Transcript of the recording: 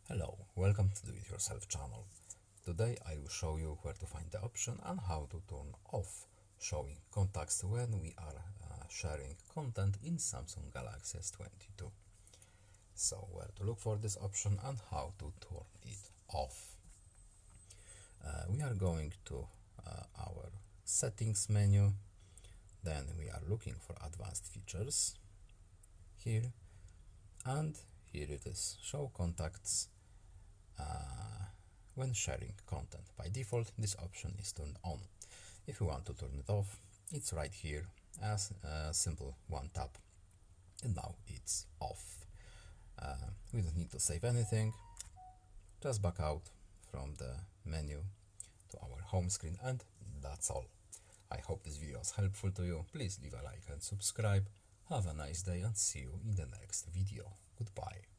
Hello, welcome to Do It Yourself channel. Today I will show you where to find the option and how to turn off showing contacts when we are sharing content in Samsung Galaxy S22. So where to look for this option and how to turn it off. We are going to our settings menu, then we are looking for advanced features here, and here it is, show contacts when sharing content. By default this option is turned on. If you want to turn it off, it's right here as a simple one tap, and now it's off. We don't need to save anything, just back out from the menu to our home screen, and that's all. I hope this video was helpful to you. Please leave a like and subscribe. Have a nice day and see you in the next video. Goodbye.